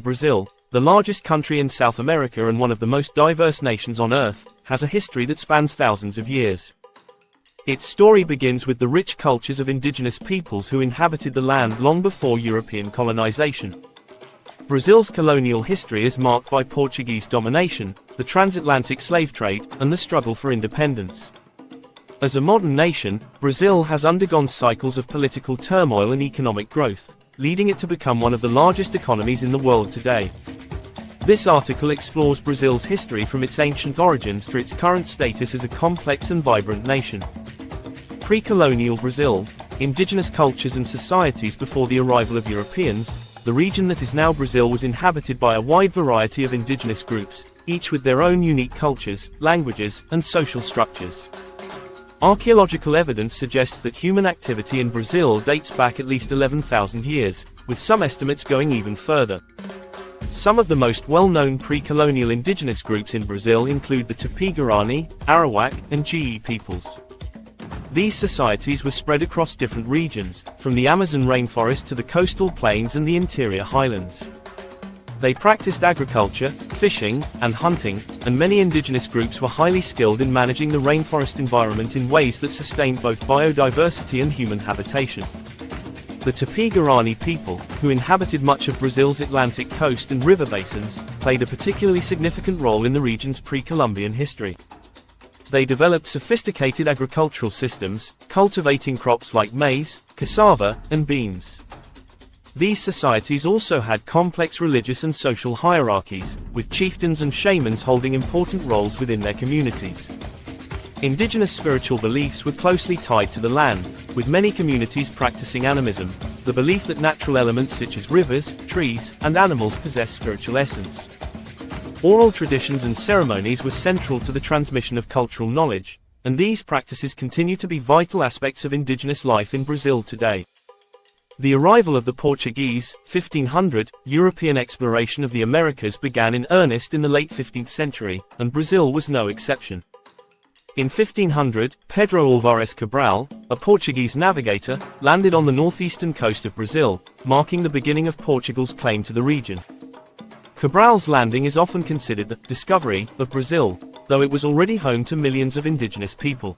Brazil, the largest country in South America and one of the most diverse nations on Earth, has a history that spans thousands of years. Its story begins with the rich cultures of indigenous peoples who inhabited the land long before European colonization. Brazil's colonial history is marked by Portuguese domination, the transatlantic slave trade, and the struggle for independence. As a modern nation, Brazil has undergone cycles of political turmoil and economic growth, leading it to become one of the largest economies in the world today. This article explores Brazil's history from its ancient origins to its current status as a complex and vibrant nation. Pre-colonial Brazil, indigenous cultures and societies before the arrival of Europeans. The region that is now Brazil was inhabited by a wide variety of indigenous groups, each with their own unique cultures, languages, and social structures. Archaeological evidence suggests that human activity in Brazil dates back at least 11,000 years, with some estimates going even further. Some of the most well-known pre-colonial indigenous groups in Brazil include the Tupi-Guarani, Arawak, and Ge peoples. These societies were spread across different regions, from the Amazon rainforest to the coastal plains and the interior highlands. They practiced agriculture, fishing, and hunting, and many indigenous groups were highly skilled in managing the rainforest environment in ways that sustained both biodiversity and human habitation. The Tupi-Guarani people, who inhabited much of Brazil's Atlantic coast and river basins, played a particularly significant role in the region's pre-Columbian history. They developed sophisticated agricultural systems, cultivating crops like maize, cassava, and beans. These societies also had complex religious and social hierarchies, with chieftains and shamans holding important roles within their communities. Indigenous spiritual beliefs were closely tied to the land, with many communities practicing animism, the belief that natural elements such as rivers, trees, and animals possess spiritual essence. Oral traditions and ceremonies were central to the transmission of cultural knowledge, and these practices continue to be vital aspects of indigenous life in Brazil today. The arrival of the Portuguese, 1500, European exploration of the Americas began in earnest in the late 15th century, and Brazil was no exception. In 1500, Pedro Álvares Cabral, a Portuguese navigator, landed on the northeastern coast of Brazil, marking the beginning of Portugal's claim to the region. Cabral's landing is often considered the discovery of Brazil, though it was already home to millions of indigenous people.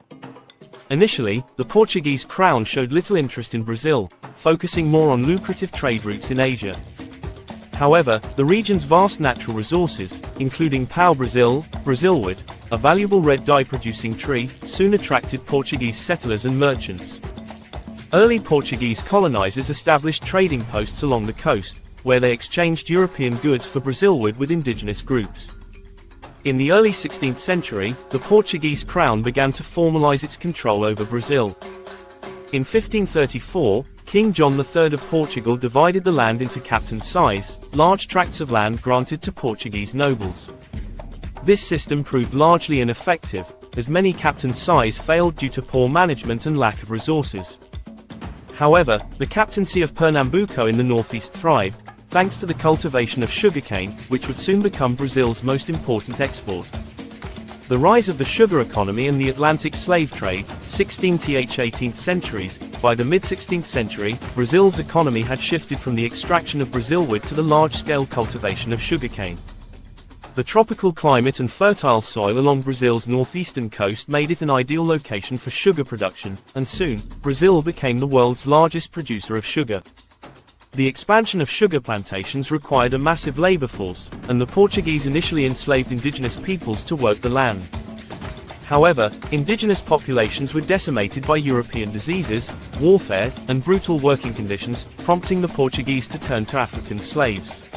Initially, the Portuguese crown showed little interest in Brazil, focusing more on lucrative trade routes in Asia. However, the region's vast natural resources, including pau-Brazil, Brazilwood, a valuable red dye-producing tree, soon attracted Portuguese settlers and merchants. Early Portuguese colonizers established trading posts along the coast, where they exchanged European goods for Brazilwood with indigenous groups. In the early 16th century, the Portuguese crown began to formalize its control over Brazil. In 1534, King John III of Portugal divided the land into captain-size, large tracts of land granted to Portuguese nobles. This system proved largely ineffective, as many captain-size failed due to poor management and lack of resources. However, the captaincy of Pernambuco in the northeast thrived, thanks to the cultivation of sugarcane, which would soon become Brazil's most important export. The rise of the sugar economy and the Atlantic slave trade, 16th–18th centuries. By the mid-16th century, Brazil's economy had shifted from the extraction of Brazilwood to the large-scale cultivation of sugarcane. The tropical climate and fertile soil along Brazil's northeastern coast made it an ideal location for sugar production, and soon, Brazil became the world's largest producer of sugar. The expansion of sugar plantations required a massive labor force, and the Portuguese initially enslaved indigenous peoples to work the land. However, indigenous populations were decimated by European diseases, warfare, and brutal working conditions, prompting the Portuguese to turn to African slaves.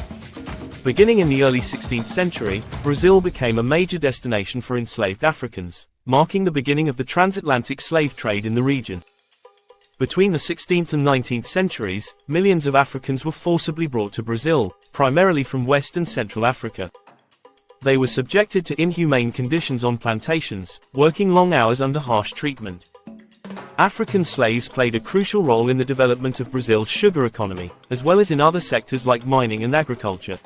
Beginning in the early 16th century, Brazil became a major destination for enslaved Africans, marking the beginning of the transatlantic slave trade in the region. Between the 16th and 19th centuries, millions of Africans were forcibly brought to Brazil, primarily from West and Central Africa. They were subjected to inhumane conditions on plantations, working long hours under harsh treatment. African slaves played a crucial role in the development of Brazil's sugar economy, as well as in other sectors like mining and agriculture.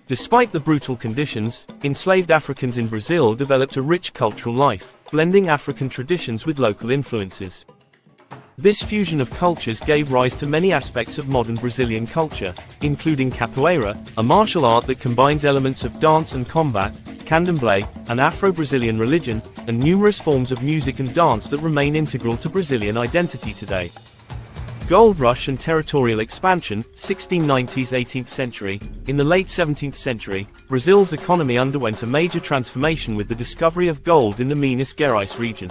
Despite the brutal conditions, enslaved Africans in Brazil developed a rich cultural life, blending African traditions with local influences. This fusion of cultures gave rise to many aspects of modern Brazilian culture, including capoeira, a martial art that combines elements of dance and combat, candomblé, an Afro-Brazilian religion, and numerous forms of music and dance that remain integral to Brazilian identity today. Gold rush and territorial expansion, 1690s–18th century. In the late 17th century, Brazil's economy underwent a major transformation with the discovery of gold in the Minas Gerais region.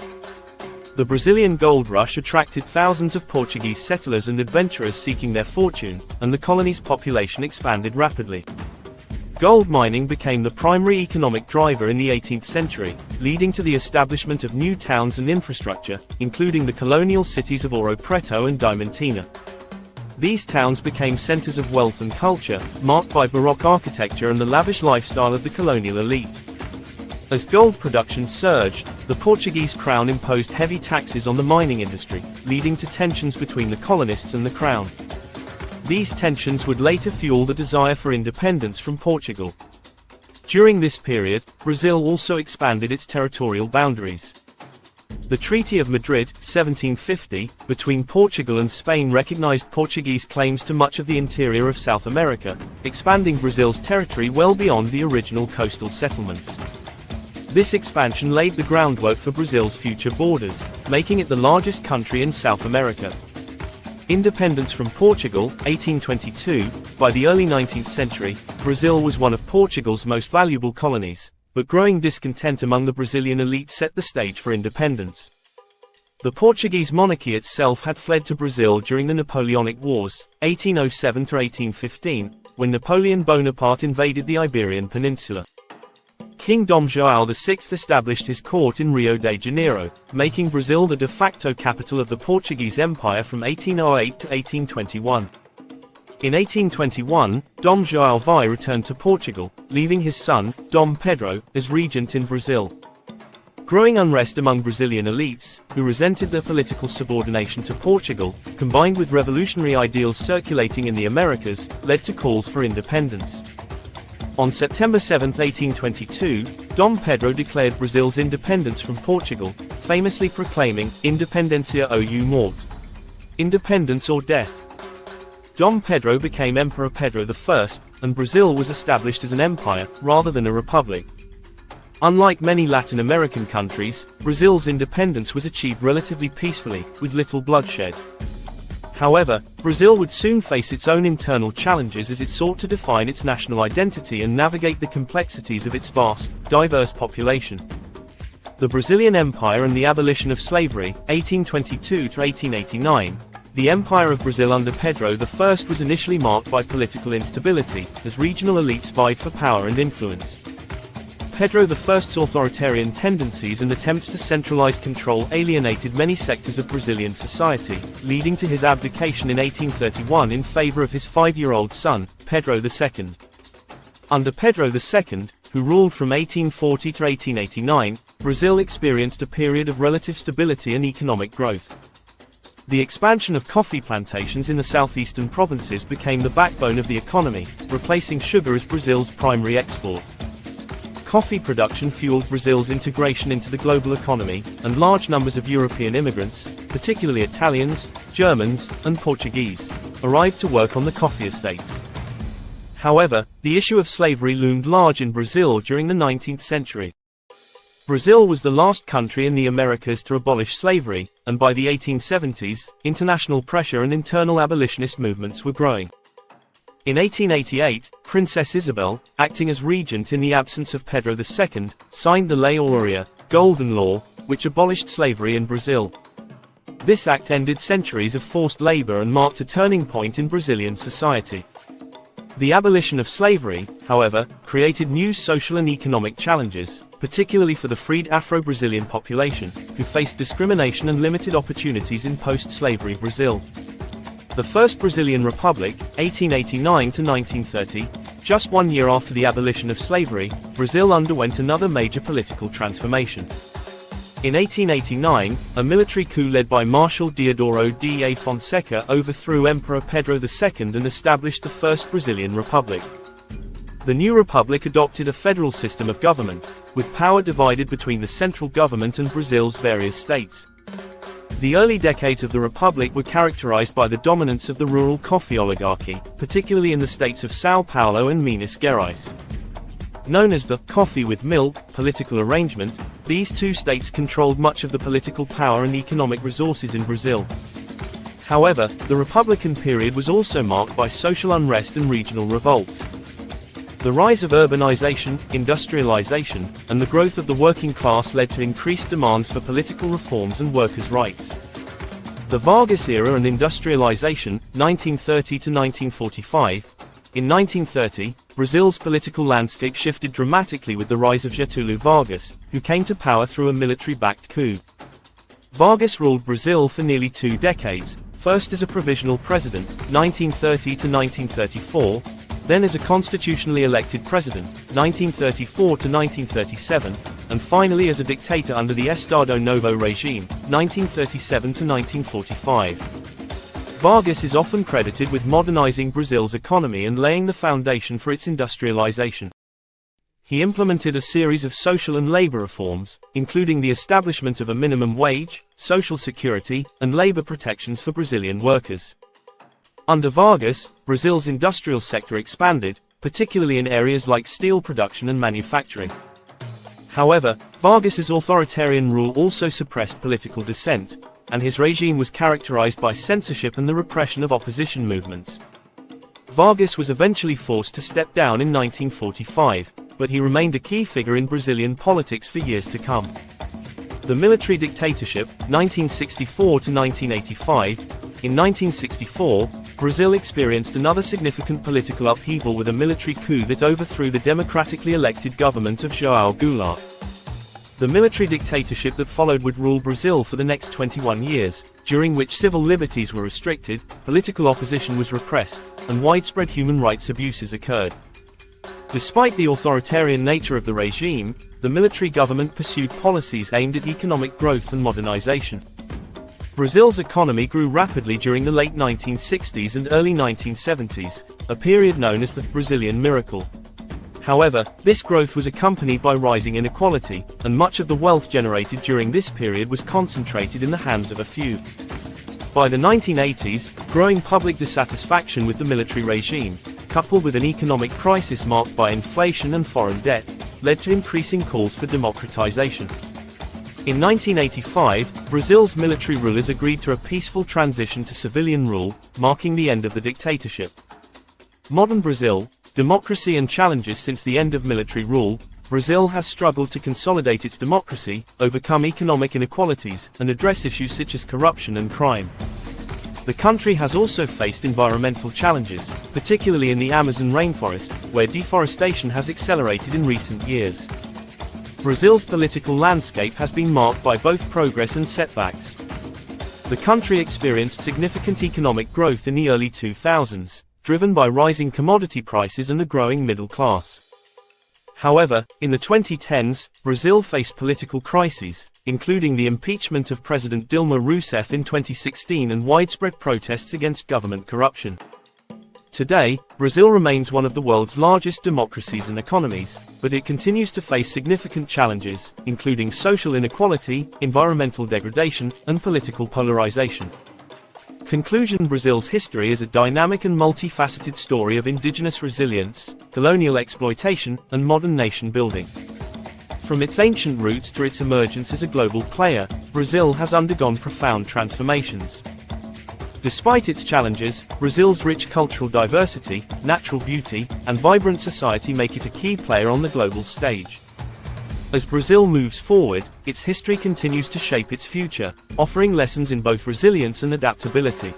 The Brazilian gold rush attracted thousands of Portuguese settlers and adventurers seeking their fortune, and the colony's population expanded rapidly. Gold mining became the primary economic driver in the 18th century, leading to the establishment of new towns and infrastructure, including the colonial cities of Ouro Preto and Diamantina. These towns became centers of wealth and culture, marked by Baroque architecture and the lavish lifestyle of the colonial elite. As gold production surged, the Portuguese crown imposed heavy taxes on the mining industry, leading to tensions between the colonists and the crown. These tensions would later fuel the desire for independence from Portugal. During this period, Brazil also expanded its territorial boundaries. The Treaty of Madrid, 1750, between Portugal and Spain recognized Portuguese claims to much of the interior of South America, expanding Brazil's territory well beyond the original coastal settlements. This expansion laid the groundwork for Brazil's future borders, making it the largest country in South America. Independence from Portugal, 1822. By the early 19th century, Brazil was one of Portugal's most valuable colonies, but growing discontent among the Brazilian elite set the stage for independence. The Portuguese monarchy itself had fled to Brazil during the Napoleonic Wars, 1807–1815, when Napoleon Bonaparte invaded the Iberian Peninsula. King Dom João VI established his court in Rio de Janeiro, making Brazil the de facto capital of the Portuguese Empire from 1808 to 1821. In 1821, Dom João VI returned to Portugal, leaving his son, Dom Pedro, as regent in Brazil. Growing unrest among Brazilian elites, who resented their political subordination to Portugal, combined with revolutionary ideals circulating in the Americas, led to calls for independence. On September 7, 1822, Dom Pedro declared Brazil's independence from Portugal, famously proclaiming, "Independencia ou morte," independence or death. Dom Pedro became Emperor Pedro I, and Brazil was established as an empire, rather than a republic. Unlike many Latin American countries, Brazil's independence was achieved relatively peacefully, with little bloodshed. However, Brazil would soon face its own internal challenges as it sought to define its national identity and navigate the complexities of its vast, diverse population. The Brazilian Empire and the abolition of slavery, 1822–1889. The Empire of Brazil under Pedro I was initially marked by political instability, as regional elites vied for power and influence. Pedro I's authoritarian tendencies and attempts to centralize control alienated many sectors of Brazilian society, leading to his abdication in 1831 in favor of his 5-year-old son, Pedro II. Under Pedro II, who ruled from 1840 to 1889, Brazil experienced a period of relative stability and economic growth. The expansion of coffee plantations in the southeastern provinces became the backbone of the economy, replacing sugar as Brazil's primary export. Coffee production fueled Brazil's integration into the global economy, and large numbers of European immigrants, particularly Italians, Germans, and Portuguese, arrived to work on the coffee estates. However, the issue of slavery loomed large in Brazil during the 19th century. Brazil was the last country in the Americas to abolish slavery, and by the 1870s, international pressure and internal abolitionist movements were growing. In 1888, Princess Isabel, acting as regent in the absence of Pedro II, signed the Lei Áurea, Golden Law, which abolished slavery in Brazil. This act ended centuries of forced labor and marked a turning point in Brazilian society. The abolition of slavery, however, created new social and economic challenges, particularly for the freed Afro-Brazilian population, who faced discrimination and limited opportunities in post-slavery Brazil. The First Brazilian Republic, 1889–1930, just 1 year after the abolition of slavery, Brazil underwent another major political transformation. In 1889, a military coup led by Marshal Deodoro da Fonseca overthrew Emperor Pedro II and established the First Brazilian Republic. The new republic adopted a federal system of government, with power divided between the central government and Brazil's various states. The early decades of the Republic were characterized by the dominance of the rural coffee oligarchy, particularly in the states of São Paulo and Minas Gerais. Known as the coffee with milk political arrangement, these two states controlled much of the political power and economic resources in Brazil. However, the Republican period was also marked by social unrest and regional revolts. The rise of urbanization, industrialization, and the growth of the working class led to increased demands for political reforms and workers' rights. The Vargas era and industrialization, 1930 to 1945. In 1930, Brazil's political landscape shifted dramatically with the rise of Getúlio Vargas, who came to power through a military-backed coup. Vargas ruled Brazil for nearly 2 decades, first as a provisional president, 1930 to 1934, then as a constitutionally elected president, 1934 to 1937, and finally as a dictator under the Estado Novo regime, 1937 to 1945. Vargas is often credited with modernizing Brazil's economy and laying the foundation for its industrialization. He implemented a series of social and labor reforms, including the establishment of a minimum wage, social security, and labor protections for Brazilian workers. Under Vargas, Brazil's industrial sector expanded, particularly in areas like steel production and manufacturing. However, Vargas's authoritarian rule also suppressed political dissent, and his regime was characterized by censorship and the repression of opposition movements. Vargas was eventually forced to step down in 1945, but he remained a key figure in Brazilian politics for years to come. The military dictatorship, 1964 to 1985. In 1964, Brazil experienced another significant political upheaval with a military coup that overthrew the democratically elected government of João Goulart. The military dictatorship that followed would rule Brazil for the next 21 years, during which civil liberties were restricted, political opposition was repressed, and widespread human rights abuses occurred. Despite the authoritarian nature of the regime, the military government pursued policies aimed at economic growth and modernization. Brazil's economy grew rapidly during the late 1960s and early 1970s, a period known as the Brazilian Miracle. However, this growth was accompanied by rising inequality, and much of the wealth generated during this period was concentrated in the hands of a few. By the 1980s, growing public dissatisfaction with the military regime, coupled with an economic crisis marked by inflation and foreign debt, led to increasing calls for democratization. In 1985, Brazil's military rulers agreed to a peaceful transition to civilian rule, marking the end of the dictatorship. Modern Brazil, democracy and challenges. Since the end of military rule, Brazil has struggled to consolidate its democracy, overcome economic inequalities, and address issues such as corruption and crime. The country has also faced environmental challenges, particularly in the Amazon rainforest, where deforestation has accelerated in recent years. Brazil's political landscape has been marked by both progress and setbacks. The country experienced significant economic growth in the early 2000s, driven by rising commodity prices and a growing middle class. However, in the 2010s, Brazil faced political crises, including the impeachment of President Dilma Rousseff in 2016 and widespread protests against government corruption. Today, Brazil remains one of the world's largest democracies and economies, but it continues to face significant challenges, including social inequality, environmental degradation, and political polarization. Conclusion: Brazil's history is a dynamic and multifaceted story of indigenous resilience, colonial exploitation, and modern nation-building. From its ancient roots to its emergence as a global player, Brazil has undergone profound transformations. Despite its challenges, Brazil's rich cultural diversity, natural beauty, and vibrant society make it a key player on the global stage. As Brazil moves forward, its history continues to shape its future, offering lessons in both resilience and adaptability.